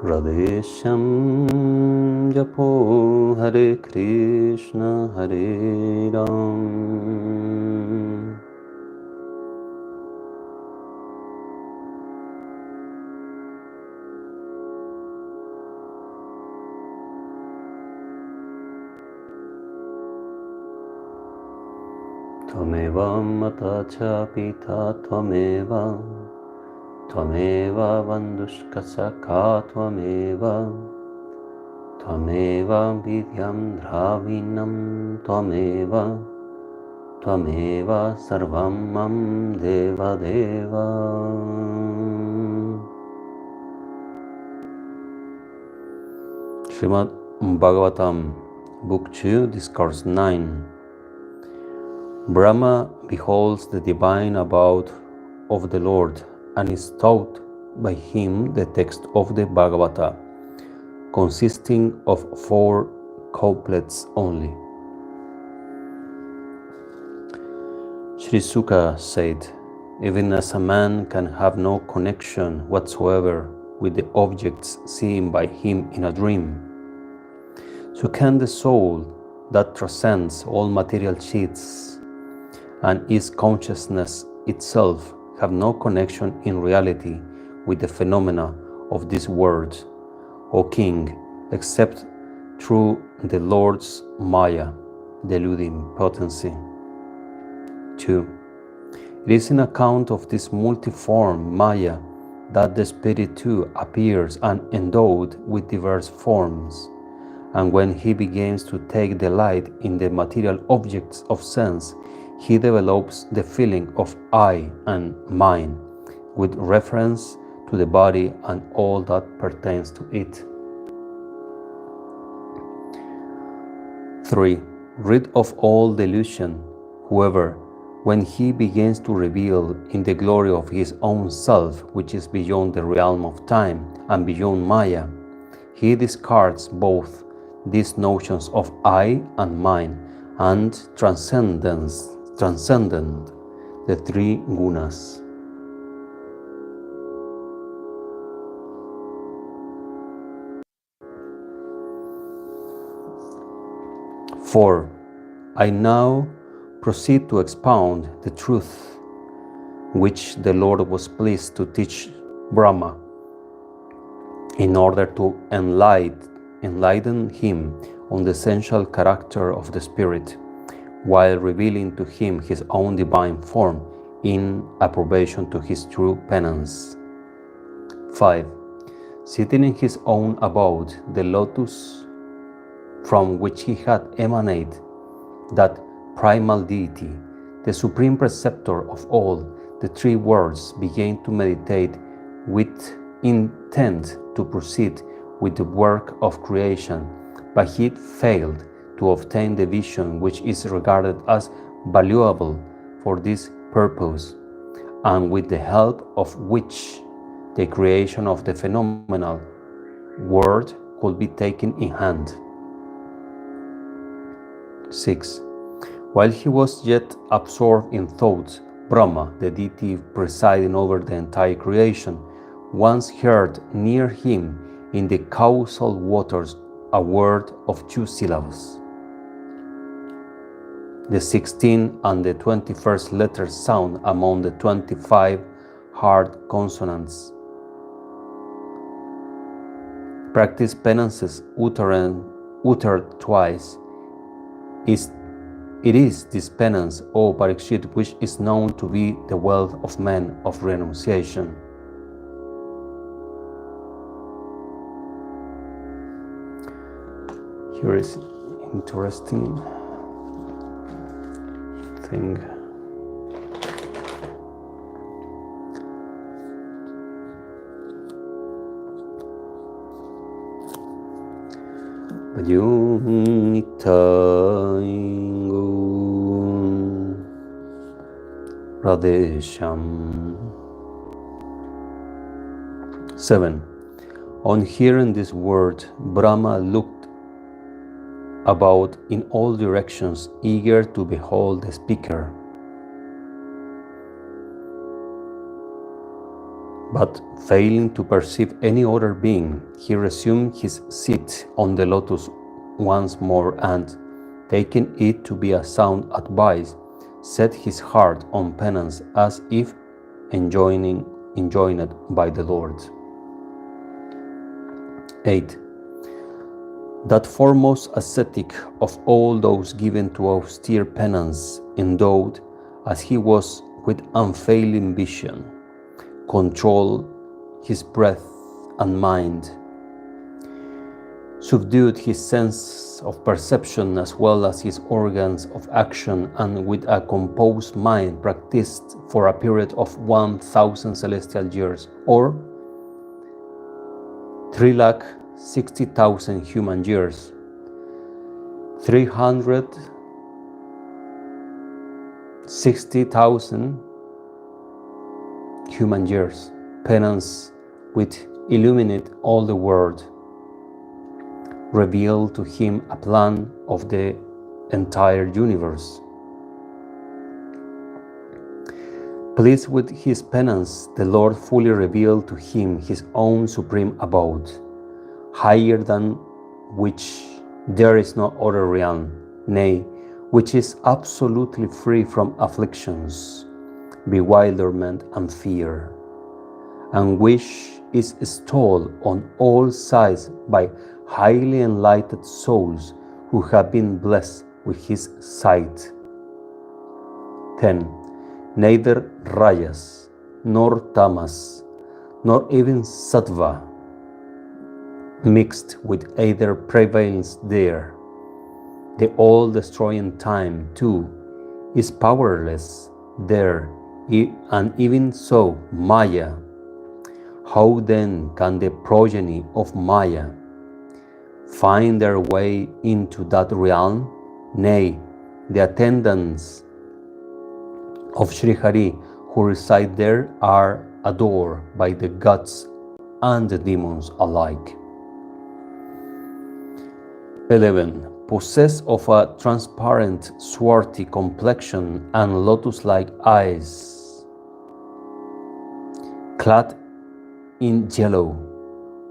Radheshyam japo Hare Krishna Hare Ram Tvameva mata cha pita Tvameva bandhushka sakha Tvameva vidyam dravinam Tvameva sarvam mam deva deva. SRIMAD BHAGAVATAM, Book 2, Discourse 9. Brahma beholds the divine abode of the Lord and is taught by him the text of the Bhagavata, consisting of 4 couplets only. Sri Sukha said, even as a man can have no connection whatsoever with the objects seen by him in a dream, so can the soul that transcends all material sheaths and is consciousness itself have no connection in reality with the phenomena of this world, O King, except through the Lord's Maya, deluding potency. 2. It is in account of this multiform Maya that the Spirit too appears and endowed with diverse forms, and when he begins to take delight in the material objects of sense, he develops the feeling of I and mine with reference to the body and all that pertains to it. 3. Rid of all delusion, whoever, when he begins to reveal in the glory of his own self, which is beyond the realm of time and beyond Maya, he discards both these notions of I and mine and transcendent the 3 gunas. Four. I now proceed to expound the truth which the Lord was pleased to teach Brahma in order to enlighten him on the essential character of the Spirit, while revealing to him his own divine form in approbation to his true penance. 5. Sitting in his own abode, the lotus from which he had emanated, that primal deity, the supreme preceptor of all the 3 worlds, began to meditate with intent to proceed with the work of creation, but he failed to obtain the vision which is regarded as valuable for this purpose, and with the help of which the creation of the phenomenal world could be taken in hand. 6. While he was yet absorbed in thought, Brahma, the deity presiding over the entire creation, once heard near him in the causal waters a word of 2 syllables. The 16th and the 21st letters sound among the 25 hard consonants. Practice penances uttered twice. It is this penance, O Parikshit, which is known to be the wealth of men of renunciation. Here is interesting thing. Radheshyam. 7. On hearing this word, Brahma looked about in all directions, eager to behold the speaker. But failing to perceive any other being, he resumed his seat on the lotus once more and, taking it to be a sound advice, set his heart on penance as if enjoined by the Lord. 8. That foremost ascetic of all those given to austere penance, endowed as he was with unfailing vision, controlled his breath and mind, subdued his sense of perception as well as his organs of action, and with a composed mind practiced for a period of 1,000 celestial years, or 360,000 human years, 360,000 human years, penance which illuminate all the world, revealed to him a plan of the entire universe. Pleased with his penance, the Lord fully revealed to him his own supreme abode, higher than which there is no other realm, nay, which is absolutely free from afflictions, bewilderment, and fear, and which is stalled on all sides by highly enlightened souls who have been blessed with his sight. 10. Neither Rajas, nor Tamas, nor even Sattva mixed with either prevails there. The all-destroying time, too, is powerless there, and even so, Maya. How then can the progeny of Maya find their way into that realm? Nay, the attendants of Sri Hari who reside there are adored by the gods and the demons alike. 11. Possessed of a transparent, swarthy complexion and lotus-like eyes, clad in yellow,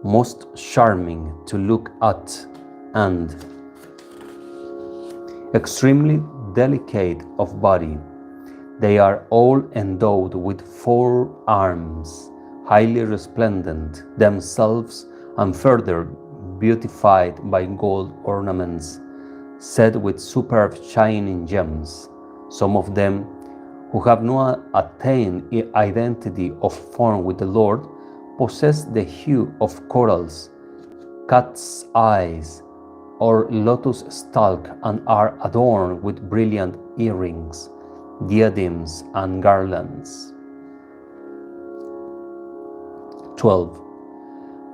most charming to look at, and extremely delicate of body, they are all endowed with 4 arms, highly resplendent themselves, and further beautified by gold ornaments set with superb shining gems. Some of them, who have not attained identity of form with the Lord, possess the hue of corals, cat's eyes, or lotus stalk, and are adorned with brilliant earrings, diadems, and garlands. 12.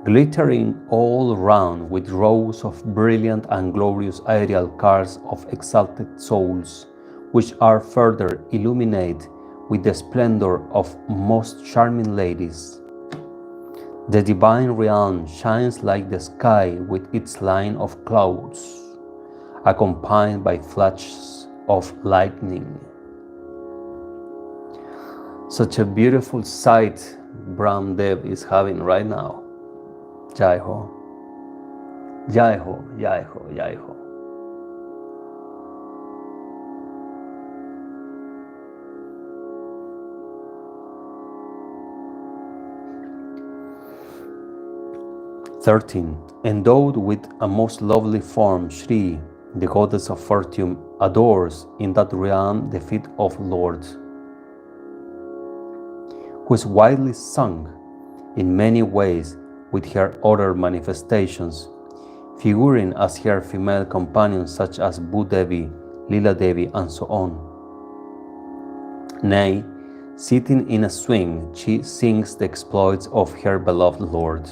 Glittering all round with rows of brilliant and glorious aerial cars of exalted souls, which are further illuminated with the splendor of most charming ladies. The divine realm shines like the sky with its line of clouds, accompanied by flashes of lightning. Such a beautiful sight Brahm Dev is having right now. Jai Ho, Jai Ho, Jai Ho, Jai Ho. "13. Endowed with a most lovely form, Shri, the goddess of fortune, adores in that realm the feet of Lord, who is widely sung in many ways with her other manifestations, figuring as her female companions such as Bhudevi, Lila Devi, and so on. Nay, sitting in a swing, she sings the exploits of her beloved Lord,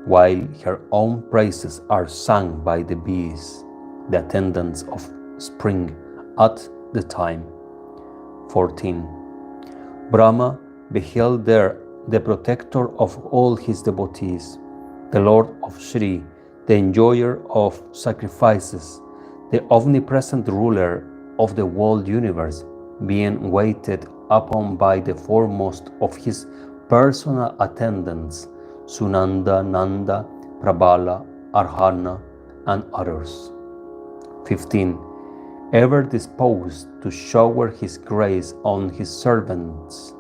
while her own praises are sung by the bees, the attendants of spring at the time. 14. Brahma beheld there the protector of all his devotees, the Lord of Shri, the enjoyer of sacrifices, the omnipresent ruler of the whole universe, being waited upon by the foremost of his personal attendants, Sunanda, Nanda, Prabala, Arhana, and others. 15. Ever disposed to shower his grace on his servants,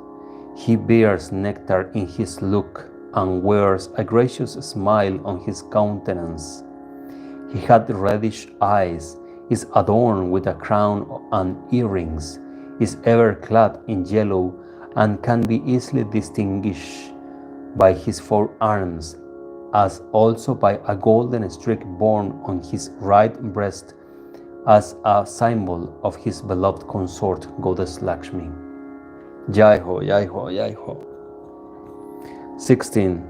he bears nectar in his look and wears a gracious smile on his countenance. He had reddish eyes, is adorned with a crown and earrings, is ever clad in yellow, and can be easily distinguished by his forearms, as also by a golden streak borne on his right breast, as a symbol of his beloved consort, Goddess Lakshmi. Jai Ho, Jai Ho, Jai Ho. 16.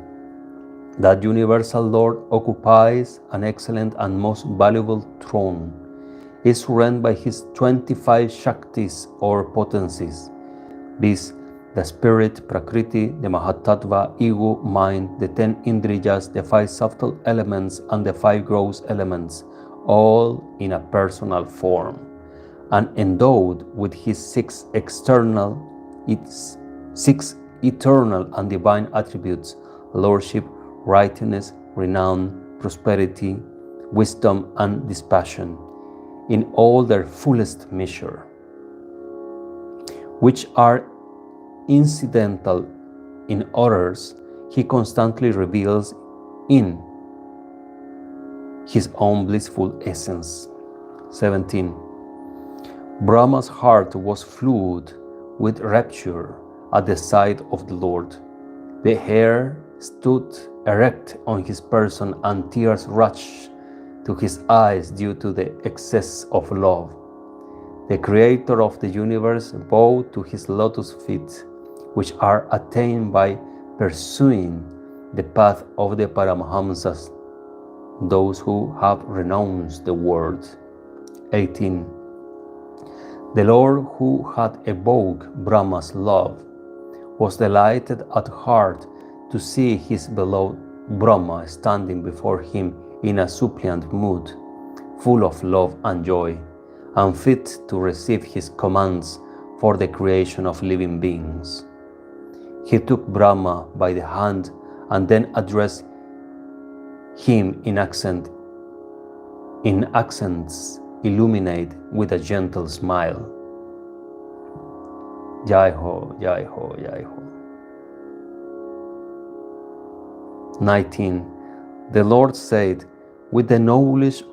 That universal Lord occupies an excellent and most valuable throne, is surrounded by his 25 Shaktis or potencies, viz. The spirit, Prakriti, the Mahatattva, ego, mind, the 10 Indriyas, the 5 subtle elements, and the 5 gross elements, all in a personal form, and endowed with his 6 eternal and divine attributes: lordship, righteousness, renown, prosperity, wisdom, and dispassion, in all their fullest measure, which are incidental in others, he constantly reveals in his own blissful essence. 17. Brahma's heart was filled with rapture at the sight of the Lord. The hair stood erect on his person, and tears rushed to his eyes due to the excess of love. The Creator of the universe bowed to his lotus feet, which are attained by pursuing the path of the Paramahamsas, those who have renounced the world. 18. The Lord, who had evoked Brahma's love, was delighted at heart to see his beloved Brahma standing before him in a suppliant mood, full of love and joy, and fit to receive his commands for the creation of living beings. He took Brahma by the hand and then addressed him in accents illuminated with a gentle smile. Jai Ho, Jai Ho, Jai Ho. 19. The Lord said, with the knowledge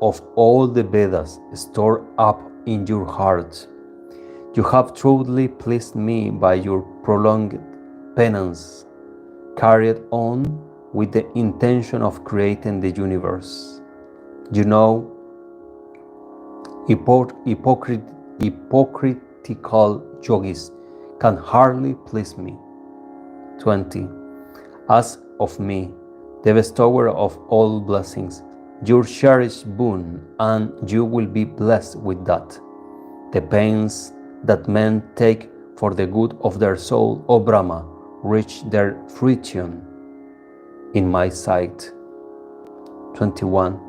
of all the Vedas stored up in your heart, you have truly pleased me by your prolonged penance, carried on with the intention of creating the universe. You know, hypocritical yogis can hardly please me. 20. As of me, the bestower of all blessings, your cherished boon, and you will be blessed with that. The pains that men take for the good of their soul, O Brahma, reach their fruition in my sight. 21.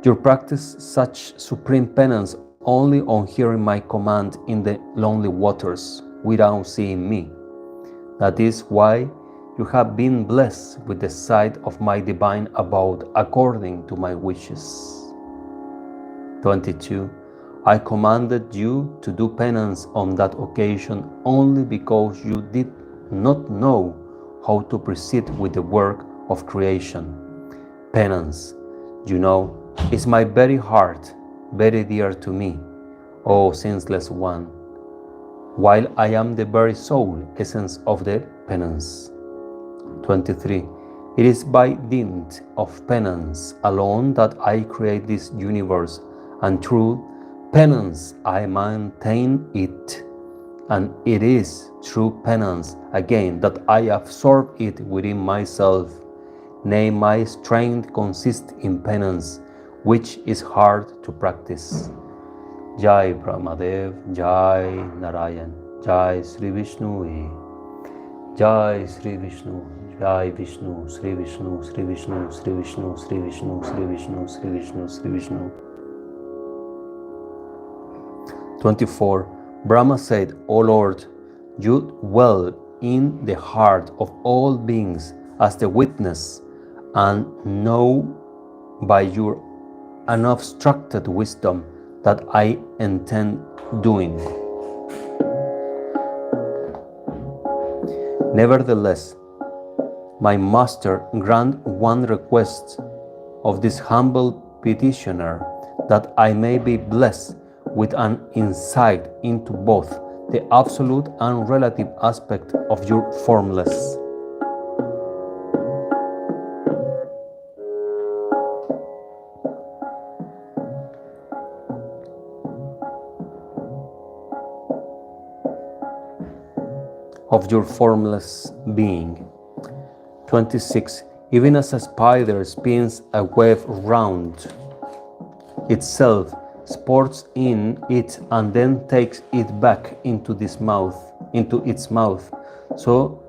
You practice such supreme penance only on hearing my command in the lonely waters without seeing me. That is why you have been blessed with the sight of my divine abode according to my wishes. 22. I commanded you to do penance on that occasion only because you did not know how to proceed with the work of creation. Penance, you know, is my very heart, very dear to me, O senseless one, while I am the very soul essence of the penance. 23. It is by dint of penance alone that I create this universe, and through penance I maintain it, and it is through penance again that I absorb it within myself. Nay, my strength consists in penance, which is hard to practice. Jai Brahmadev, Jai Narayan, Jai Sri Vishnu, Jai Sri Vishnu, Jai Vishnu, Sri Vishnu, Sri Vishnu, Sri Vishnu, Sri Vishnu, Sri Vishnu, Sri Vishnu, Sri Vishnu. 24. Brahma said, O Lord, you dwell in the heart of all beings as the witness, and know by your unobstructed wisdom that I intend doing. Nevertheless, my Master, grant one request of this humble petitioner, that I may be blessed with an insight into both the absolute and relative aspect of your formless. Of your formless being. 26. Even as a spider spins a web round itself, sports in it, and then takes it back into its mouth, so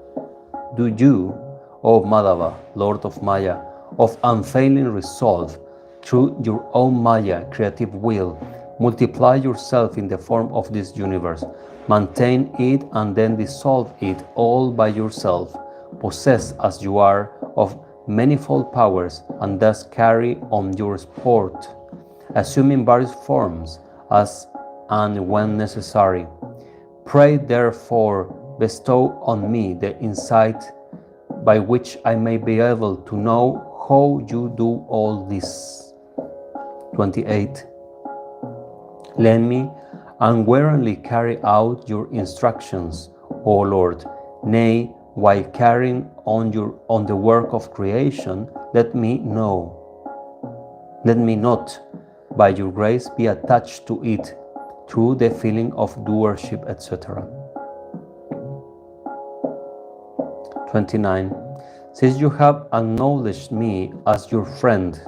do you, O Madhava, Lord of Maya, of unfailing resolve, through your own Maya creative will, multiply yourself in the form of this universe, maintain it and then dissolve it all by yourself, possessed as you are of manifold powers, and thus carry on your sport, assuming various forms as and when necessary. Pray therefore, bestow on me the insight by which I may be able to know how you do all this. 28. Let me unwearingly carry out your instructions, O Lord. Nay, while carrying on the work of creation, let me not, by your grace, be attached to it through the feeling of doership, etc. 29. Since you have acknowledged me as your friend,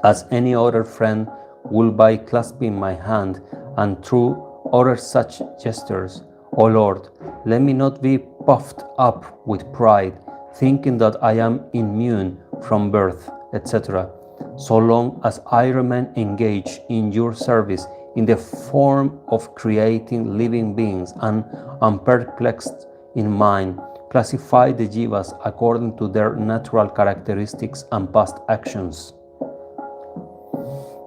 as any other friend will by clasping my hand and through other such gestures, O Lord, let me not be puffed up with pride, thinking that I am immune from birth, etc., so long as I remain engaged in your service in the form of creating living beings, and unperplexed in mind, classify the jivas according to their natural characteristics and past actions.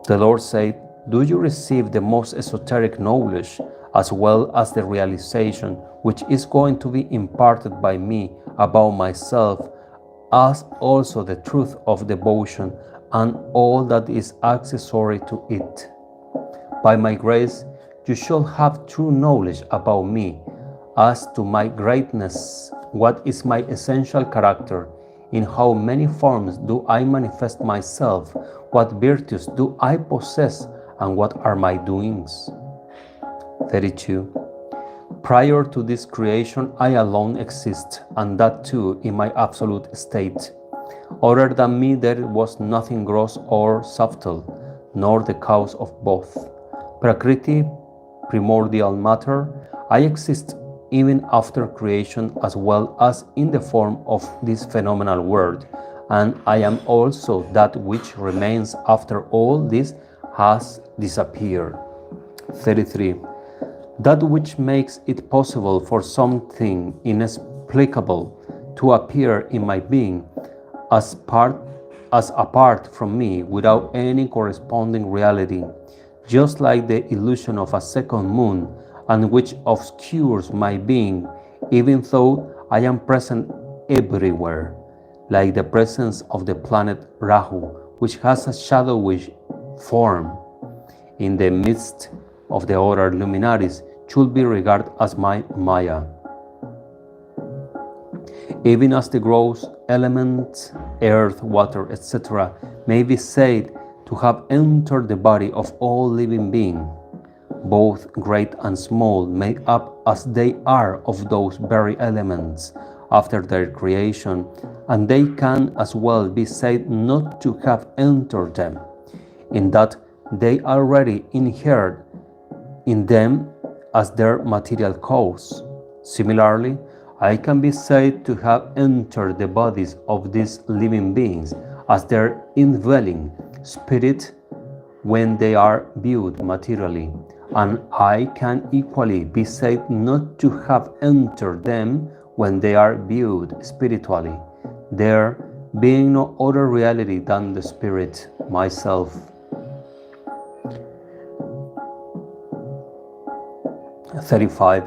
The Lord said, do you receive the most esoteric knowledge, as well as the realization which is going to be imparted by me about myself, as also the truth of devotion and all that is accessory to it. By my grace, you shall have true knowledge about me, as to my greatness, what is my essential character, in how many forms do I manifest myself, what virtues do I possess, and what are my doings. 32. Prior to this creation, I alone exist, and that too in my absolute state. Other than me there was nothing gross or subtle, nor the cause of both. Prakriti, primordial matter, I exist even after creation, as well as in the form of this phenomenal world, and I am also that which remains after all this has disappeared. 33. That which makes it possible for something inexplicable to appear in my being as apart from me, without any corresponding reality, just like the illusion of a second moon, and which obscures my being, even though I am present everywhere, like the presence of the planet Rahu, which has a shadowy form in the midst of the other luminaries, should be regarded as my Maya. Even as the gross elements, earth, water, etc., may be said to have entered the body of all living beings, both great and small, made up as they are of those very elements after their creation, and they can as well be said not to have entered them, in that they already inhered in them as their material cause. Similarly, I can be said to have entered the bodies of these living beings as their indwelling spirit when they are viewed materially, and I can equally be said not to have entered them when they are viewed spiritually, there being no other reality than the Spirit, myself. 35.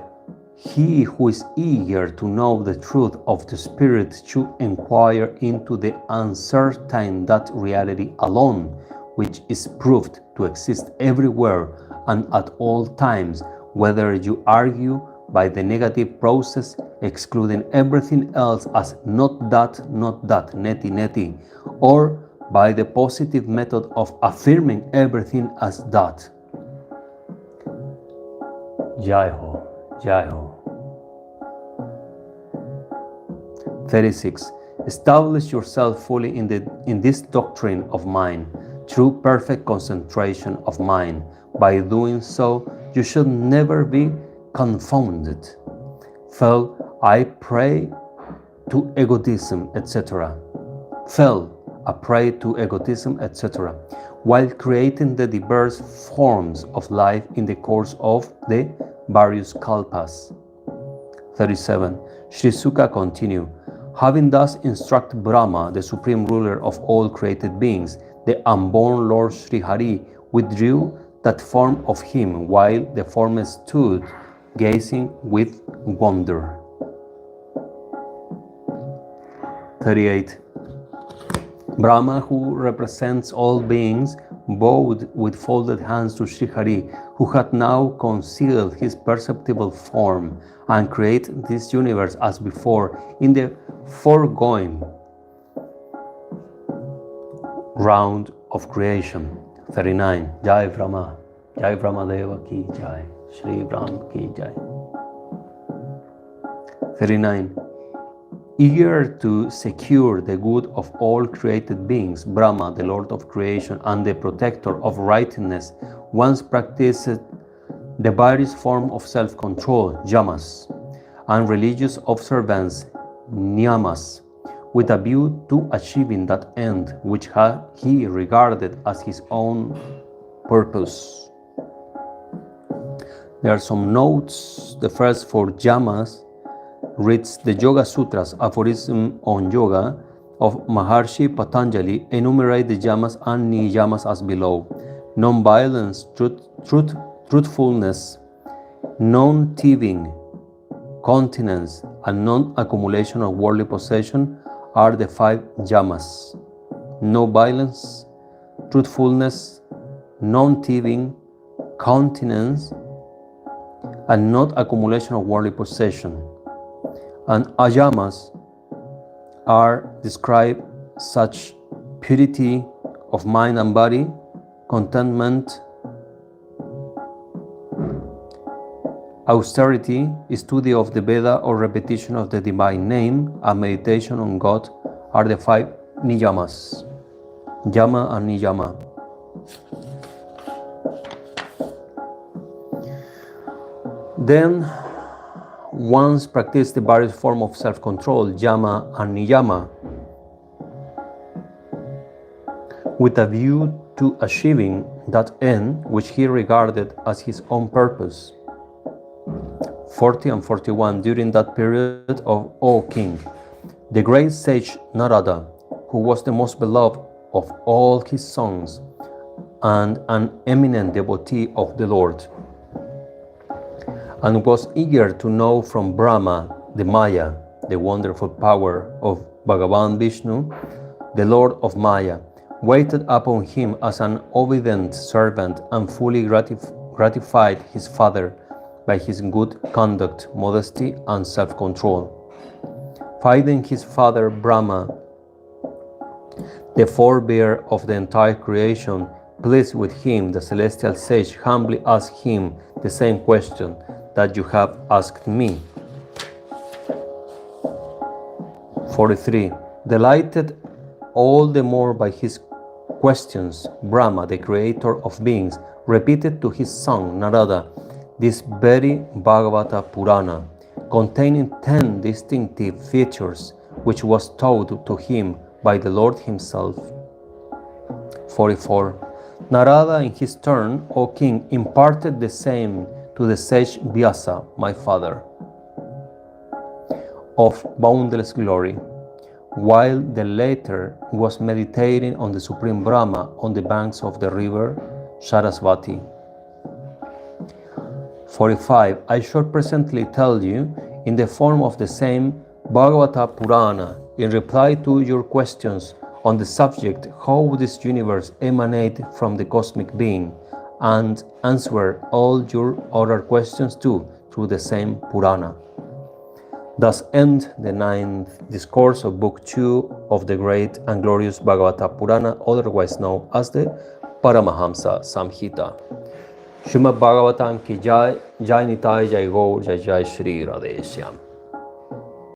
He who is eager to know the truth of the Spirit should inquire into the uncertain that reality alone, which is proved to exist everywhere and at all times, whether you argue by the negative process, excluding everything else as not that, neti neti, or by the positive method of affirming everything as that. Jai Ho, Jai Ho. 36. Establish yourself fully in this doctrine of mine, through perfect concentration of mind. By doing so, you should never be confounded. Fell, I pray to egotism, etc. Fell a prey to egotism, etc., while creating the diverse forms of life in the course of the various kalpas. 37. Sri Sukha continued, having thus instructed Brahma, the supreme ruler of all created beings, the unborn Lord Sri Hari withdrew that form of him while the former stood gazing with wonder. 38. Brahma, who represents all beings, bowed with folded hands to Sri Hari, who had now concealed his perceptible form and created this universe as before in the foregoing round of creation. 39. Jai Brahma, Jai Brahma Deva ki Jai, Shri Brahma ki Jai. 39. Eager to secure the good of all created beings, Brahma, the Lord of creation and the protector of righteousness, once practiced the various forms of self-control, yamas, and religious observance, niyamas, with a view to achieving that end which he regarded as his own purpose. There are some notes. The first for yamas reads the Yoga Sutras, aphorism on yoga of Maharshi Patanjali, enumerate the yamas and niyamas as below. Non-violence, truthfulness, non-thieving, continence, and non-accumulation of worldly possession are the 5 yamas. No violence, truthfulness, non-thieving, continence, and not accumulation of worldly possession. And ayamas are described such purity of mind and body, contentment, austerity, study of the Veda or repetition of the divine name, and meditation on God are the 5 niyamas. Yama and niyama. Then, once practice the various forms of self-control, yama and niyama, with a view to achieving that end which he regarded as his own purpose. 40 and 41. During that period O king, the great sage Narada, who was the most beloved of all his sons and an eminent devotee of the Lord, and was eager to know from Brahma the Maya, the wonderful power of Bhagavan Vishnu, the Lord of Maya, waited upon him as an obedient servant and fully gratified his father by his good conduct, modesty, and self-control. Finding his father Brahma, the forebear of the entire creation, pleased with him, the celestial sage humbly asked him the same question that you have asked me. 43. Delighted all the more by his questions, Brahma, the creator of beings, repeated to his son Narada this very Bhagavata Purana, containing 10 distinctive features, which was taught to him by the Lord himself. 44. Narada, in his turn, O king, imparted the same to the sage Vyasa, my father, of boundless glory, while the latter was meditating on the supreme Brahma on the banks of the river Sarasvati. 45. I shall presently tell you, in the form of the same Bhagavata Purana, in reply to your questions on the subject how this universe emanated from the cosmic being, and answer all your other questions too through the same Purana. Thus end the 9th discourse of Book 2 of the great and glorious Bhagavata Purana, otherwise known as the Paramahamsa Samhita. Srimad Bhagavatam ki Jai, Jai Nitai, Jai Gaur, Jai Jai Sri Radheshyam.